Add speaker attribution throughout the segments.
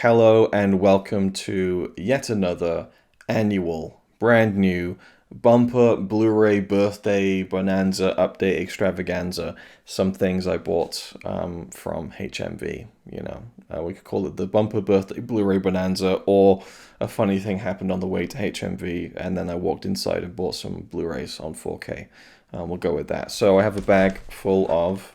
Speaker 1: Hello and welcome to yet another annual, brand new bumper Blu-ray birthday bonanza update extravaganza. Some things I bought from HMV. We could call it the bumper birthday Blu-ray bonanza, or a funny thing happened on the way to HMV and then I walked inside and bought some Blu-rays on 4K. We'll go with that. So I have a bag full of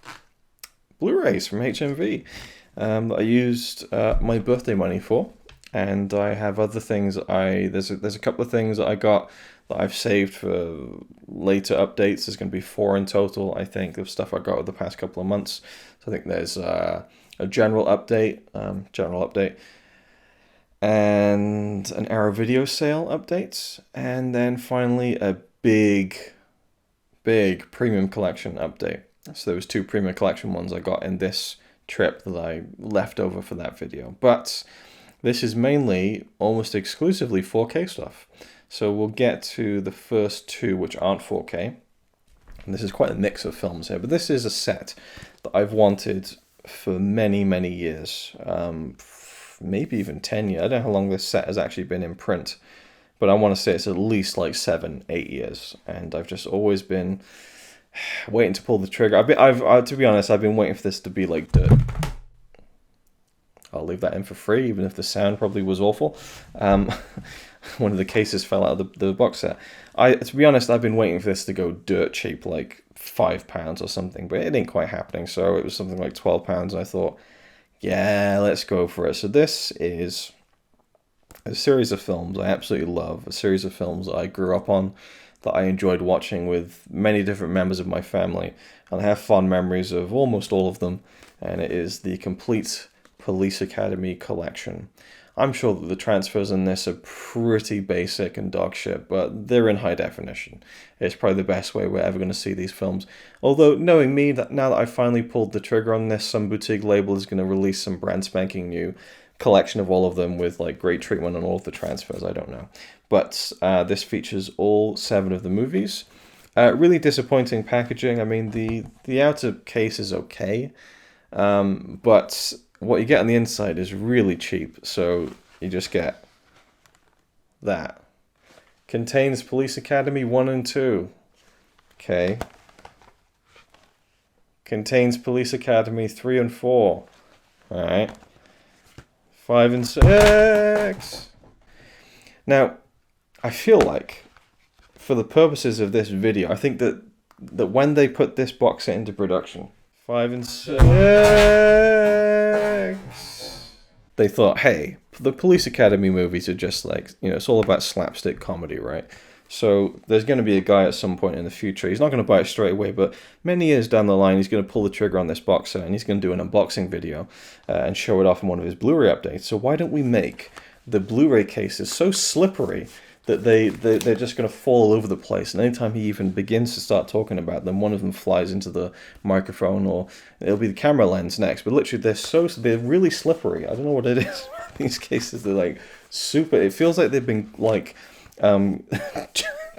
Speaker 1: Blu-rays from HMV. That I used my birthday money for, and I have other things. There's a couple of things that I got that I've saved for later updates. There's going to be 4 in total, I think, of stuff I got over the past couple of months. So I think there's a general update, and an Arrow Video sale update, and then finally a big premium collection update. So there was 2 premium collection ones I got in this trip that I left over for that video, but this is mainly almost exclusively 4K stuff. So we'll get to the first 2 which aren't 4K, and this is quite a mix of films here, but this is a set that I've wanted for many years, maybe even 10 years. I don't know how long this set has actually been in print, but I want to say it's at least like 7-8 years, and I've just always been waiting to pull the trigger. To be honest, I've been waiting for this to be like dirt. I'll leave that in for free, even if the sound probably was awful. One of the cases fell out of the box set. To be honest, I've been waiting for this to go dirt cheap, like £5 or something, but it ain't quite happening. So it was something like £12, and I thought, yeah, let's go for it. So this is a series of films I absolutely love, a series of films that I grew up on, that I enjoyed watching with many different members of my family, and I have fond memories of almost all of them, and it is the complete Police Academy collection. I'm sure that the transfers in this are pretty basic and dog shit, but they're in high definition. It's probably the best way we're ever going to see these films. Although, knowing me, that now that I finally pulled the trigger on this, some boutique label is going to release some brand spanking new collection of all of them with like great treatment on all of the transfers. I don't know, but this features all 7 of the movies. Really disappointing packaging. I mean, the outer case is okay, but what you get on the inside is really cheap. So you just get that. Contains Police Academy 1 and 2. Okay. Contains Police Academy 3 and 4. All right. 5 and 6. Now, I feel like, for the purposes of this video, I think that when they put this box set into production, 5 and 6, they thought, hey, the Police Academy movies are just like, it's all about slapstick comedy, right? So there's going to be a guy at some point in the future, he's not going to buy it straight away, but many years down the line, he's going to pull the trigger on this box set, and he's going to do an unboxing video and show it off in one of his Blu-ray updates. So why don't we make the Blu-ray cases so slippery that they're just going to fall all over the place, and anytime he even begins to start talking about them, one of them flies into the microphone, or it'll be the camera lens next. But literally, they're really slippery. I don't know what it is. These cases, they're like super. It feels like they've been like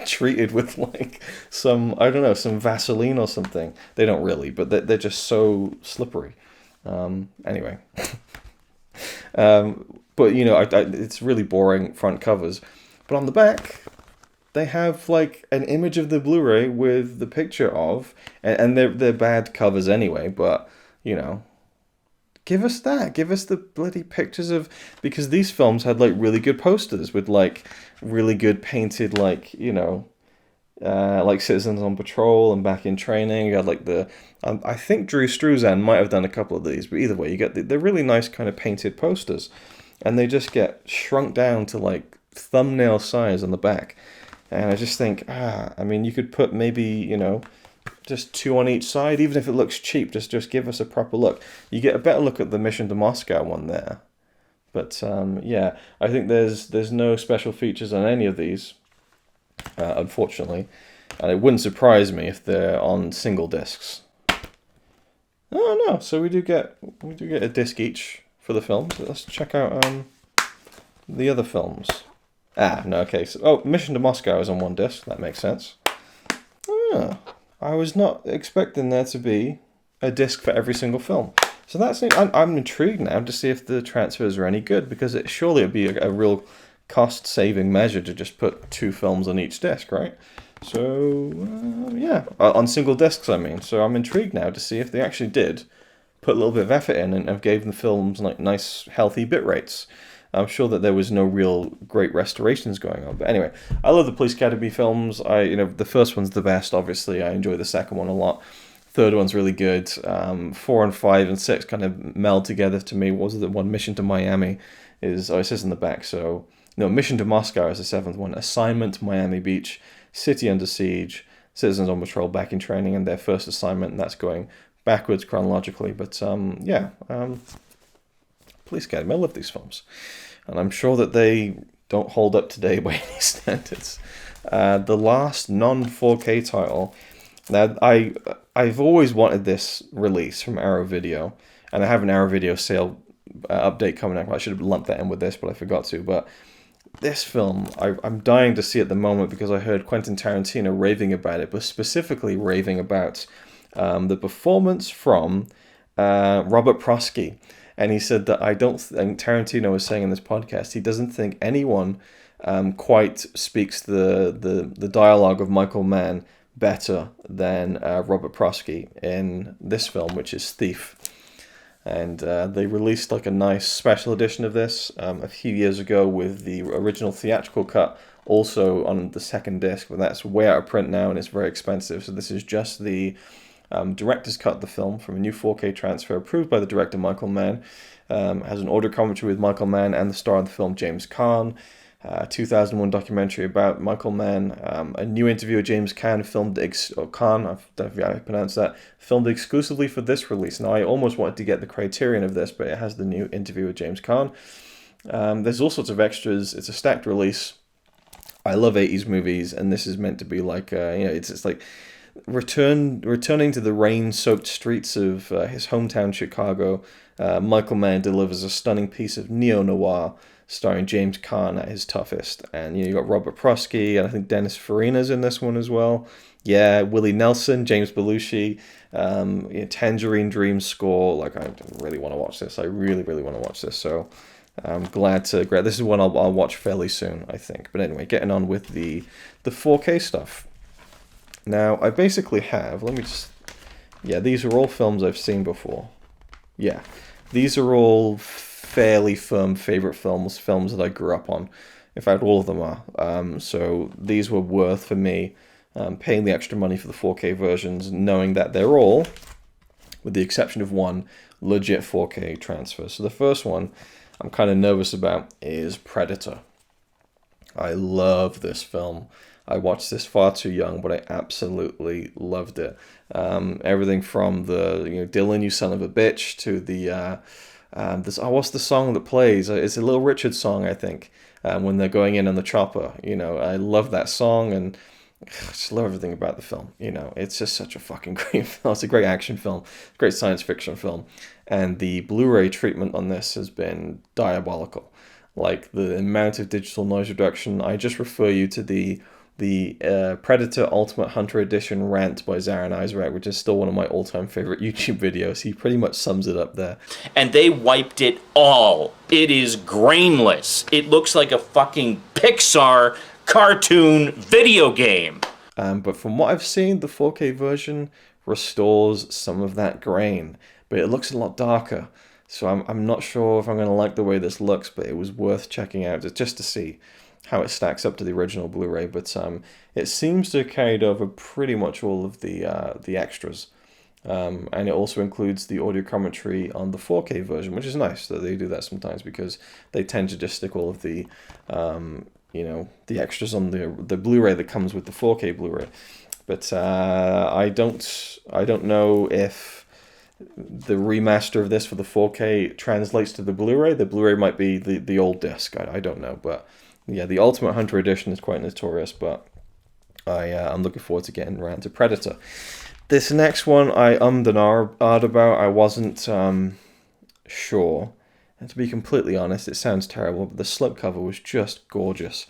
Speaker 1: treated with like some, I don't know, some Vaseline or something. They don't really, but they're just so slippery. Anyway, but it's really boring front covers. But on the back, they have like an image of the Blu-ray with the picture of, and they're bad covers anyway, but give us that. Give us the bloody pictures of, because these films had like really good posters with like really good painted, like, like Citizens on Patrol and Back in Training. You had like I think Drew Struzan might have done a couple of these, but either way, you get they're really nice kind of painted posters, and they just get shrunk down to like thumbnail size on the back. And I just think, I mean, you could put maybe, just 2 on each side, even if it looks cheap, just give us a proper look. You get a better look at the Mission to Moscow one there. But yeah, I think there's no special features on any of these, unfortunately. And it wouldn't surprise me if they're on single discs. Oh no, so we do get a disc each for the films. Let's check out the other films. No, okay. So, Mission to Moscow is on 1 disc. That makes sense. I was not expecting there to be a disc for every single film. So that's it. I'm intrigued now to see if the transfers are any good, because surely it'd be a real cost-saving measure to just put 2 films on each disc, right? So, yeah, on single discs, I mean. So I'm intrigued now to see if they actually did put a little bit of effort in and have gave the films like nice, healthy bit rates. I'm sure that there was no real great restorations going on. But anyway, I love the Police Academy films. The first one's the best, obviously. I enjoy the second one a lot. Third one's really good. 4 and 5 and 6 kind of meld together to me. What was the one? Mission to Miami it says in the back. So, no, Mission to Moscow is the 7th one. Assignment, Miami Beach. City Under Siege. Citizens on Patrol back in training, and their first assignment, and that's going backwards chronologically. But Police Academy, I love these films. And I'm sure that they don't hold up today by any standards. The last non-4K title. Now, I've always wanted this release from Arrow Video, and I have an Arrow Video sale update coming up. I should have lumped that in with this, but I forgot to. But this film, I'm dying to see at the moment, because I heard Quentin Tarantino raving about it, but specifically raving about the performance from Robert Prosky. And he said that and Tarantino was saying in this podcast, he doesn't think anyone quite speaks the dialogue of Michael Mann better than Robert Prosky in this film, which is Thief. And they released like a nice special edition of this a few years ago with the original theatrical cut also on the second disc, but that's way out of print now and it's very expensive. So this is just the director's cut of the film from a new 4K transfer approved by the director Michael Mann. Has an audio commentary with Michael Mann and the star of the film, James Caan. 2001 documentary about Michael Mann. A new interview with James Caan, Caan, I don't know how I pronounce that, filmed exclusively for this release. Now, I almost wanted to get the Criterion of this, but it has the new interview with James Caan. There's all sorts of extras. It's a stacked release. I love 80s movies, and this is meant to be like, it's like returning to the rain-soaked streets of his hometown, Chicago. Michael Mann delivers a stunning piece of neo-noir starring James Caan at his toughest. And you got Robert Prosky, and I think Dennis Farina's in this one as well. Yeah, Willie Nelson, James Belushi, Tangerine Dream score. Like, I really want to watch this. I really, really want to watch this. So I'm glad to. This is one I'll watch fairly soon, I think. But anyway, getting on with the 4K stuff. Now, I basically have. These are all films I've seen before. Yeah, these are all fairly firm favorite films that I grew up on. In fact, all of them are. So these were worth for me paying the extra money for the 4K versions, knowing that they're all, with the exception of one, legit 4K transfer. So the first one I'm kind of nervous about is Predator. I love this film. I watched this far too young, but I absolutely loved it. Everything from the Dylan, you son of a bitch, to the what's the song that plays? It's a Little Richard song, I think. When they're going in on the chopper, I love that song, and I just love everything about the film. It's just such a fucking great film. It's a great action film, great science fiction film, and the Blu-ray treatment on this has been diabolical. Like the amount of digital noise reduction. I just refer you to the Predator Ultimate Hunter Edition rant by Zaran Isaac, which is still one of my all-time favorite YouTube videos. He pretty much sums it up there.
Speaker 2: And they wiped it all. It is grainless. It looks like a fucking Pixar cartoon video game.
Speaker 1: But from what I've seen, the 4K version restores some of that grain, but it looks a lot darker. So I'm not sure if I'm going to like the way this looks, but it was worth checking out just to see how it stacks up to the original Blu-ray. But it seems to have carried over pretty much all of the extras. And it also includes the audio commentary on the 4K version, which is nice that they do that sometimes, because they tend to just stick all of the the extras on the Blu-ray that comes with the 4K Blu-ray. But I don't know if the remaster of this for the 4K translates to the Blu-ray. The Blu-ray might be the old disc. I don't know, but yeah, the Ultimate Hunter Edition is quite notorious. But I'm looking forward to getting around to Predator. This next one I and ahed about. I wasn't sure. And to be completely honest, it sounds terrible, but the slipcover was just gorgeous.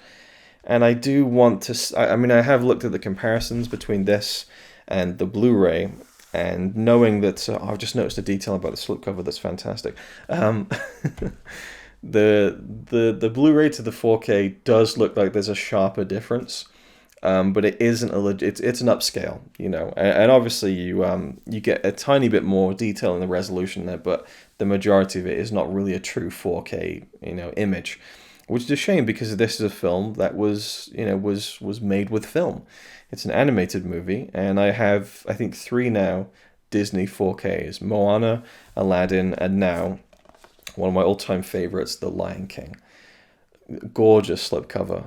Speaker 1: And I do want to... I have looked at the comparisons between this and the Blu-ray, And knowing that, I've just noticed a detail about the slipcover that's fantastic. The Blu-ray to the 4K does look like there's a sharper difference, but it isn't it's an upscale, you know, and obviously you get a tiny bit more detail in the resolution there, but the majority of it is not really a true 4K, you know, image, which is a shame because this is a film that was, you know, was made with film. It's an animated movie, and I have, I think, 3 now Disney 4Ks: Moana, Aladdin, and now one of my all-time favorites, The Lion King. Gorgeous slipcover.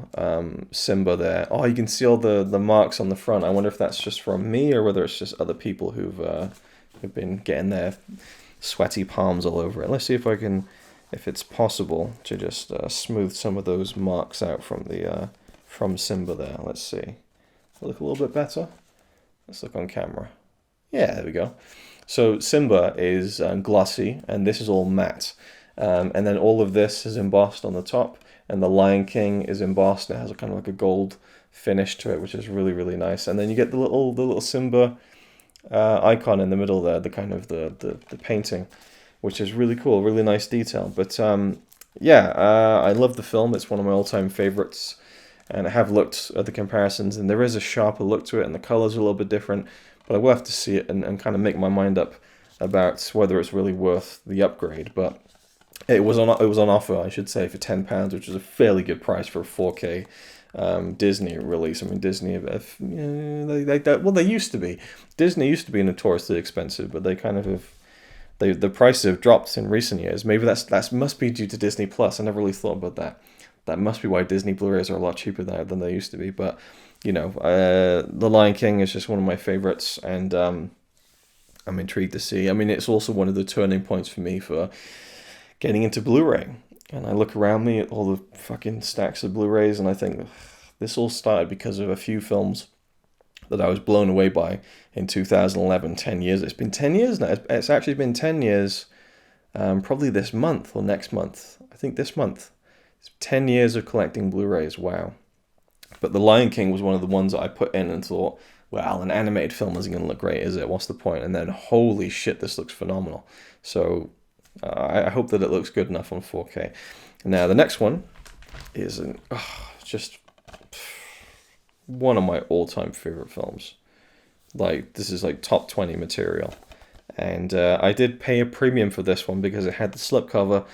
Speaker 1: Simba there. Oh, you can see all the marks on the front. I wonder if that's just from me or whether it's just other people who've been getting their sweaty palms all over it. Let's see if I can, if it's possible to just smooth some of those marks out from Simba there. Let's see. Look a little bit better. Let's look on camera. Yeah, there we go. So Simba is glossy, and this is all matte. And then all of this is embossed on the top, and the Lion King is embossed. And it has a kind of like a gold finish to it, which is really, really nice. And then you get the little Simba icon in the middle there, the kind of the painting, which is really cool, really nice detail. But yeah, I love the film. It's one of my all-time favorites. And I have looked at the comparisons, and there is a sharper look to it, and the colors are a little bit different. But I will have to see it and kind of make my mind up about whether it's really worth the upgrade. But it was on offer, I should say, for £10, which is a fairly good price for a 4K Disney release. I mean, Disney, they used to be. Disney used to be notoriously expensive, but they kind of have. The prices have dropped in recent years. Maybe that must be due to Disney Plus. I never really thought about that. That must be why Disney Blu-rays are a lot cheaper now than they used to be. But, you know, The Lion King is just one of my favorites, and I'm intrigued to see. I mean, it's also one of the turning points for me for getting into Blu-ray. And I look around me at all the fucking stacks of Blu-rays, and I think this all started because of a few films that I was blown away by in 2011, 10 years. It's been 10 years now. It's actually been 10 years, probably this month or next month. I think this month. 10 years of collecting Blu-rays, wow. But The Lion King was one of the ones that I put in and thought, well, an animated film isn't going to look great, is it? What's the point? And then, holy shit, this looks phenomenal. So I hope that it looks good enough on 4K. Now, the next one is just one of my all-time favorite films. Like, this is like top 20 material. And I did pay a premium for this one because it had the slipcover.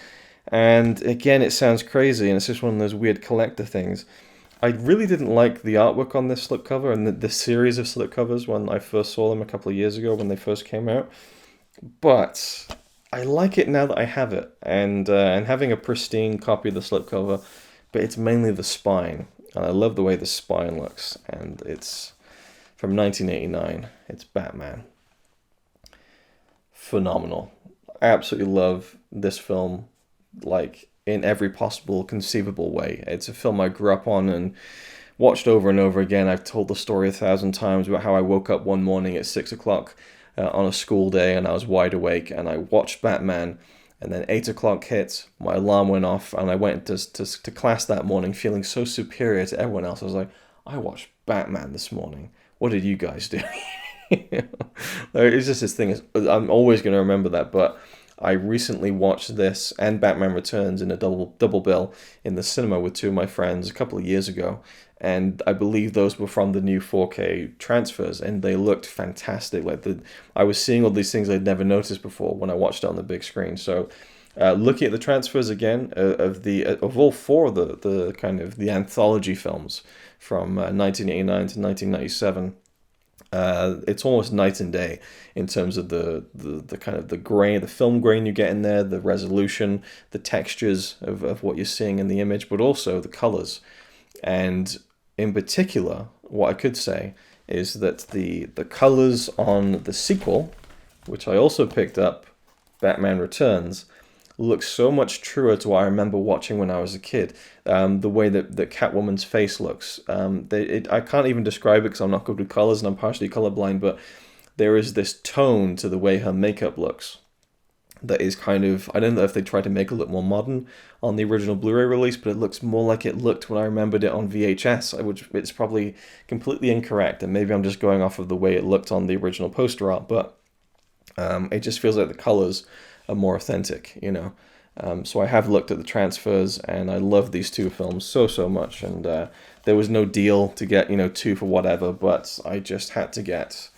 Speaker 1: And again, it sounds crazy, and it's just one of those weird collector things. I really didn't like the artwork on this slipcover and the series of slipcovers when I first saw them a couple of years ago when they first came out. But I like it now that I have it, and having a pristine copy of the slipcover, but it's mainly the spine. And I love the way the spine looks, and it's from 1989. It's Batman. Phenomenal. I absolutely love this film, like in every possible conceivable way. It's a film I grew up on and watched over and over again. I've told the story 1,000 times about how I woke up one morning at 6 o'clock on a school day, and I was wide awake, and I watched Batman, and then 8 o'clock hit, my alarm went off, and I went to class that morning feeling so superior to everyone else. I was like, I watched Batman this morning. What did you guys do? It's just this thing. I'm always going to remember that, but I recently watched this and Batman Returns in a double bill in the cinema with 2 of my friends a couple of years ago, and I believe those were from the new 4K transfers, and they looked fantastic. Like I was seeing all these things I'd never noticed before when I watched it on the big screen. So, looking at the transfers again of all 4 of the kind of the anthology films from 1989 to 1997. It's almost night and day in terms of the kind of the grain, the film grain you get in there, the resolution, the textures of what you're seeing in the image, but also the colors. And in particular, what I could say is that the colors on the sequel, which I also picked up, Batman Returns, looks so much truer to what I remember watching when I was a kid. The way that Catwoman's face looks. I can't even describe it because I'm not good with colors and I'm partially colorblind, but there is this tone to the way her makeup looks that is kind of, I don't know if they tried to make it look more modern on the original Blu-ray release, but it looks more like it looked when I remembered it on VHS, which it's probably completely incorrect, and maybe I'm just going off of the way it looked on the original poster art, but It just feels like the colors are more authentic, you know. So I have looked at the transfers, and I love these two films so much. And there was no deal to get, you know, two for whatever, but I just had to get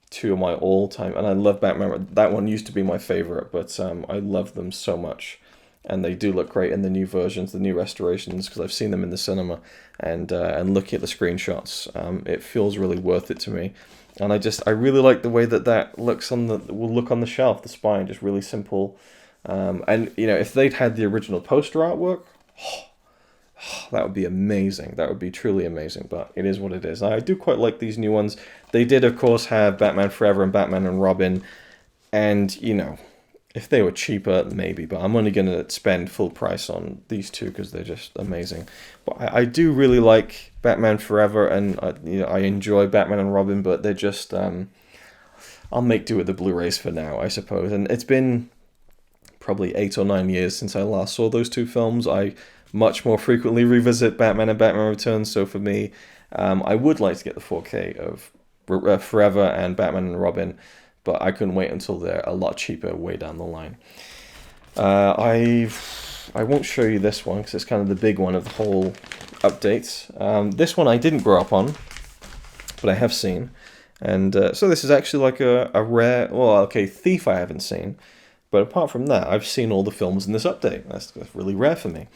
Speaker 1: two of my all-time. And I love Batman. That one used to be my favorite, but I love them so much. And they do look great in the new versions, the new restorations, because I've seen them in the cinema. And looking at the screenshots, it feels really worth it to me. And I really like the way that looks will look on the shelf. The spine, just really simple. And you know, if they'd had the original poster artwork, that would be amazing. That would be truly amazing. But it is what it is. I do quite like these new ones. They did, of course, have Batman Forever and Batman and Robin, and you know, if they were cheaper, maybe. But I'm only going to spend full price on these two because they're just amazing. But I do really like Batman Forever, and you know, I enjoy Batman and Robin. But they're just I'll make do with the Blu-rays for now, I suppose. And it's been probably 8 or 9 years since I last saw those two films. I much more frequently revisit Batman and Batman Returns. So for me, I would like to get the 4K of Forever and Batman and Robin, but I couldn't wait until they're a lot cheaper way down the line. I won't show you this one because it's kind of the big one of the whole update. This one I didn't grow up on, but I have seen. And so this is actually like a rare, well, okay, Thief I haven't seen. But apart from that, I've seen all the films in this update. That's really rare for me.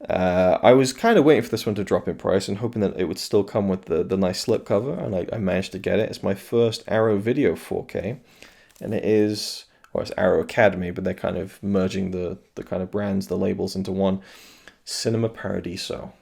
Speaker 1: I was kind of waiting for this one to drop in price and hoping that it would still come with the nice slipcover, and I managed to get it. It's my first Arrow Video 4K, and it is, well, it's Arrow Academy, but they're kind of merging the kind of brands, the labels into one. Cinema Paradiso.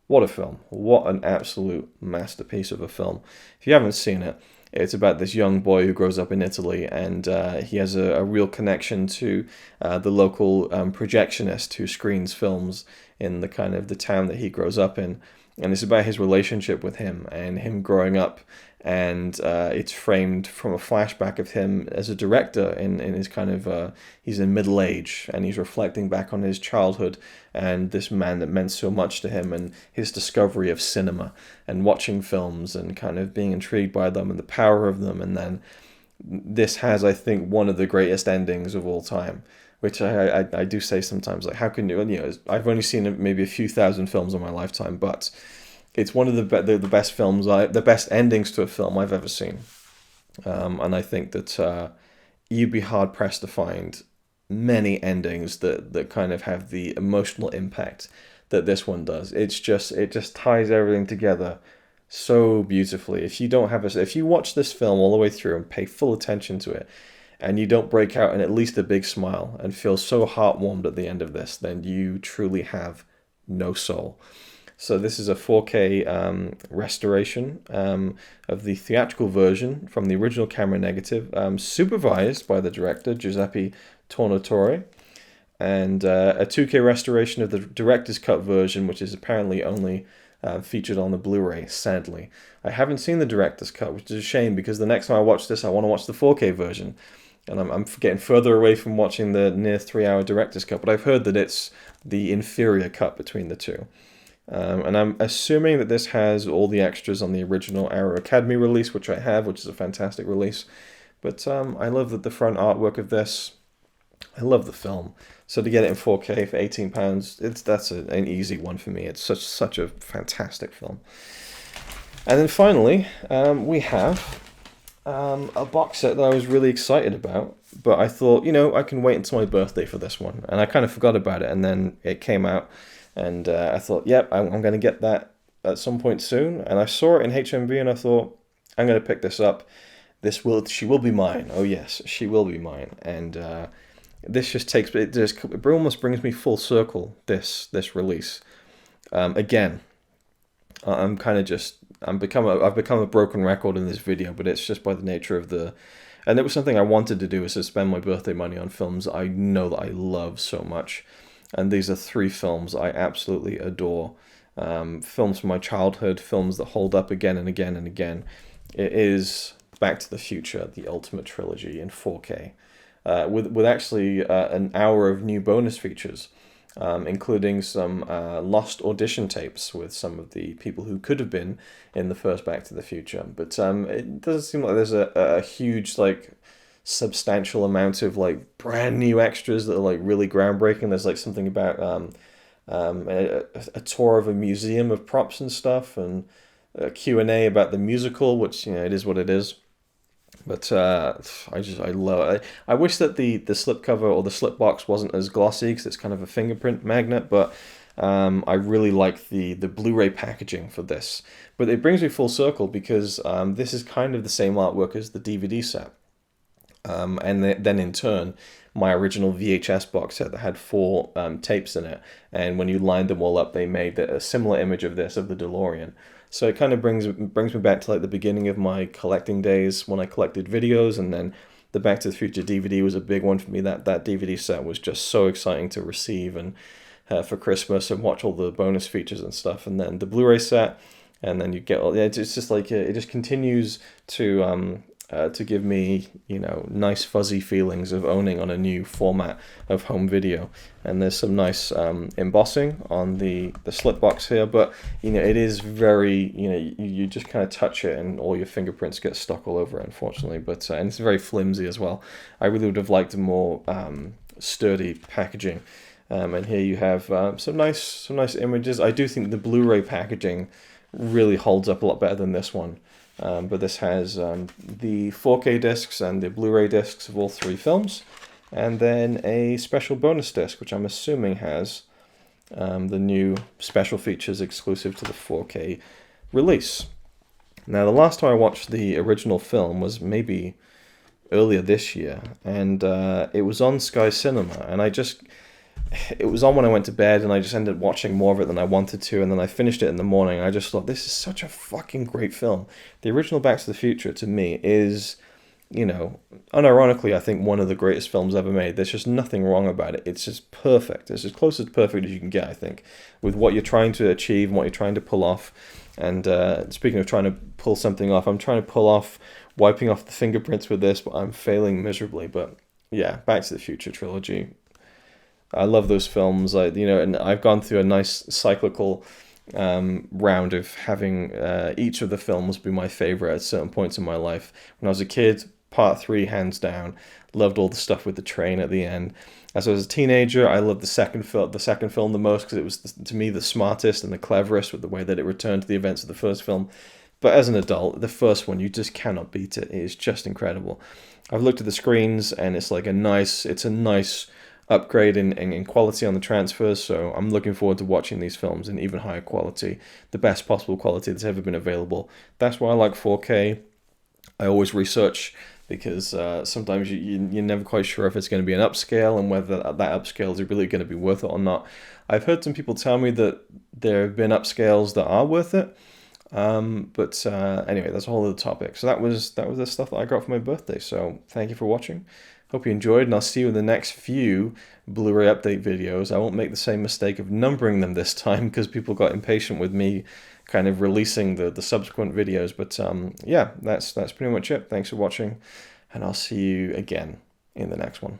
Speaker 1: What a film. What an absolute masterpiece of a film. If you haven't seen it, it's about this young boy who grows up in Italy, and he has a real connection to the local projectionist who screens films in the kind of the town that he grows up in. And it's about his relationship with him and him growing up. And it's framed from a flashback of him as a director in his kind of, he's in middle age, and he's reflecting back on his childhood and this man that meant so much to him, and his discovery of cinema and watching films and kind of being intrigued by them and the power of them. And then this has, I think, one of the greatest endings of all time, which I do say sometimes, like, how can you know, I've only seen maybe a few thousand films in my lifetime, but it's one of the best films, the best endings to a film I've ever seen. And I think that you'd be hard pressed to find many endings that kind of have the emotional impact that this one does. It just ties everything together so beautifully. If you watch this film all the way through and pay full attention to it, and you don't break out in at least a big smile and feel so heartwarmed at the end of this, then you truly have no soul. So this is a 4K restoration of the theatrical version from the original camera negative, supervised by the director, Giuseppe Tornatore, and a 2K restoration of the director's cut version, which is apparently only featured on the Blu-ray, sadly. I haven't seen the director's cut, which is a shame, because the next time I watch this, I want to watch the 4K version. And I'm getting further away from watching the near 3-hour director's cut, but I've heard that it's the inferior cut between the two. And I'm assuming that this has all the extras on the original Arrow Academy release, which I have, which is a fantastic release. But I love the front artwork of this. I love the film. So to get it in 4K for £18, that's an easy one for me. It's such a fantastic film. And then finally, we have a box set that I was really excited about, but I thought, I can wait until my birthday for this one. And I kind of forgot about it, and then it came out. And I thought, yep, I'm going to get that at some point soon. And I saw it in HMV, and I thought, I'm going to pick this up. She will be mine. Oh yes, she will be mine. And this just it almost brings me full circle. This release. Again, I've become a broken record in this video, but it's just by the nature of and it was something I wanted to do, is to spend my birthday money on films I know that I love so much. And these are 3 films I absolutely adore. Films from my childhood, films that hold up again and again and again. It is Back to the Future, the Ultimate Trilogy in 4K, with actually an hour of new bonus features. including some lost audition tapes with some of the people who could have been in the first Back to the Future. But it doesn't seem like there's a huge, like, substantial amount of, like, brand new extras that are, like, really groundbreaking. There's, like, something about a tour of a museum of props and stuff, and a Q&A about the musical, which, you know, it is what it is. But I love it. I wish that the slipcover or the slip box wasn't as glossy, because it's kind of a fingerprint magnet, but I really like the Blu-ray packaging for this. But it brings me full circle, because this is kind of the same artwork as the DVD set. And then in turn, my original VHS box set that had 4 tapes in it, and when you lined them all up, they made a similar image of this, of the DeLorean. So it kind of brings me back to, like, the beginning of my collecting days when I collected videos, and then the Back to the Future DVD was a big one for me. That DVD set was just so exciting to receive and for Christmas, and watch all the bonus features and stuff. And then the Blu-ray set, and then you get all. Yeah, it's just like it just continues to give me, you know, nice fuzzy feelings of owning on a new format of home video. And there's some nice embossing on the slip box here, but, you know, it is very, you know, you just kind of touch it and all your fingerprints get stuck all over it, unfortunately. But and it's very flimsy as well. I really would have liked a more sturdy packaging. And here you have some nice images. I do think the Blu-ray packaging really holds up a lot better than this one. But this has the 4K discs and the Blu-ray discs of all 3 films, and then a special bonus disc, which I'm assuming has the new special features exclusive to the 4K release. Now, the last time I watched the original film was maybe earlier this year, and it was on Sky Cinema, and it was on when I went to bed, and I just ended up watching more of it than I wanted to, and then I finished it in the morning, and I just thought, this is such a fucking great film. The original Back to the Future, to me, is, you know, unironically, I think one of the greatest films ever made. There's just nothing wrong about it. It's just perfect. It's as close to perfect as you can get, I think, with what you're trying to achieve and what you're trying to pull off. And speaking of trying to pull something off, I'm trying to pull off wiping off the fingerprints with this, but I'm failing miserably. But yeah, Back to the Future trilogy. I love those films, you know, and I've gone through a nice cyclical round of having each of the films be my favorite at certain points in my life. When I was a kid, Part 3, hands down, loved all the stuff with the train at the end. As I was a teenager, I loved the second film the most, because it was, to me, the smartest and the cleverest with the way that it returned to the events of the first film. But as an adult, the first one, you just cannot beat it. It is just incredible. I've looked at the screens, and it's like a nice upgrade in quality on the transfers, so I'm looking forward to watching these films in even higher quality, the best possible quality that's ever been available. That's why I like 4K. I always research, because sometimes you're never quite sure if it's going to be an upscale and whether that upscale is really going to be worth it or not. I've heard some people tell me that there have been upscales that are worth it, but anyway, that's a whole other topic. So that was the stuff that I got for my birthday, so thank you for watching. Hope you enjoyed, and I'll see you in the next few Blu-ray update videos. I won't make the same mistake of numbering them this time, because people got impatient with me kind of releasing the subsequent videos. But yeah, that's pretty much it. Thanks for watching, and I'll see you again in the next one.